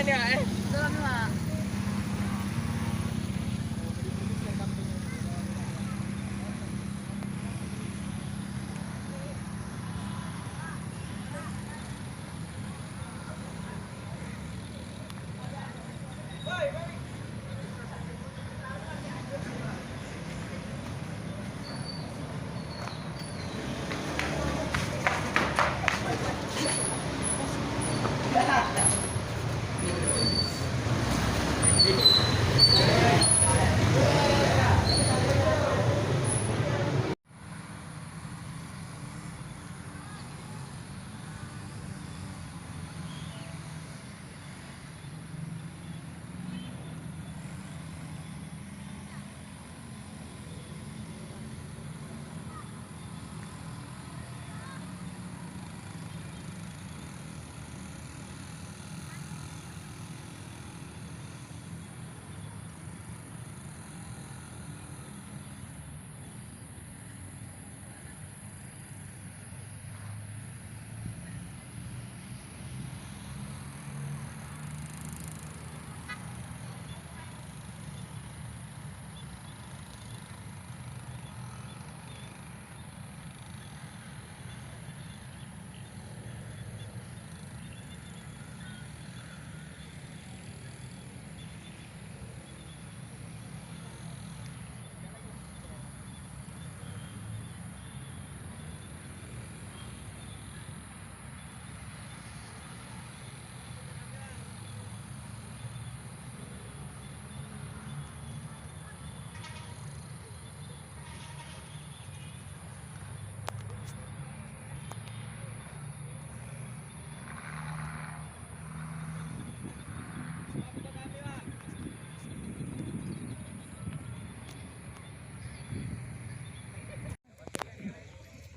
ini ya. Doang lah.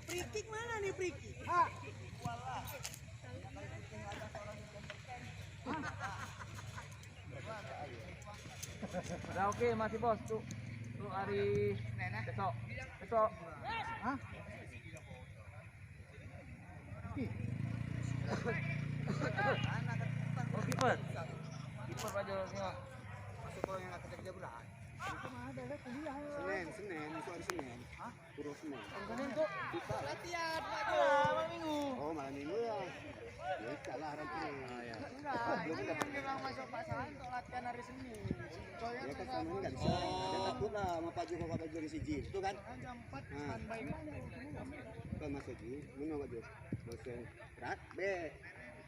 Free mana nih free kick? Udah oke masih bos tuh hari besok. Hah? Oh kiper Pak Jo tengok. Masuk orang yang akan kerja berat. Ada kuliah. Senin, masuk hari Senin. Hah? Puro Senin. Senin tuh Kita latihan Pak Jo malam minggu. Oh, malam minggu ya. Ya, kalah hari ini. Enggak, ini yang bilang masuk Pak Sahan untuk latihan hari Senin. Ya kan sama ini nggak bisa. Dia takut lah sama Pak Jo kalau Pak Jo di siji. Itu kan? Jam 4 Nah. standby kan. Kan masuk ji. Mana Pak Jo? Masuk berat B.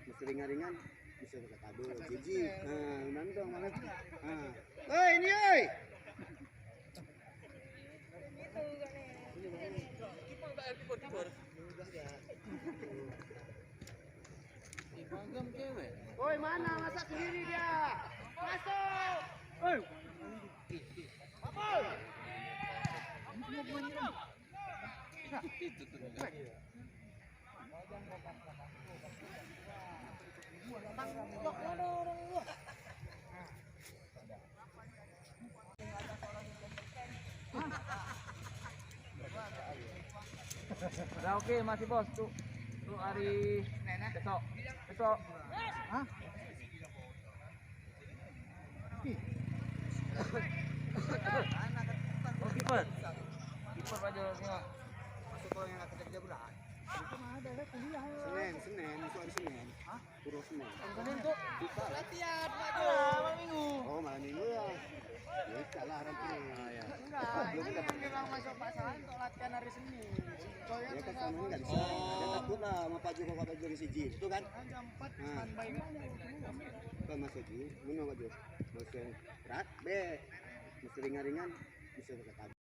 Masuk ringan-ringan. Bisa pakai tabel. Jiji. Nah, nonton malah. Nah. Oi, ini oi. Woi, mana masak sendiri dia? Masuk. Woi. Apa? Udah oke masih bos tuh hari besok. Hah? Oh kiper Pak Jo tengok. Masuk orang yang akan kerja berat. Ada kuliah. Senin, masuk hari Senin. Hah? Puro Senin. Senin tuh Kita latihan Pak Jo malam minggu. Oh, malam minggu ya. Ya, kalah hari ini. Enggak, ini yang bilang masuk Pak Sahan untuk latihan hari Senin. Ya kan sama ini nggak bisa. Dia takut lah sama Pak Jo kalau Pak Jo di siji. Itu kan? Jam 4 Nah. standby kan. Kan masuk ji. Mana Pak Jo? Masuk berat B. Masuk ringan-ringan. Bisa pakai tabel.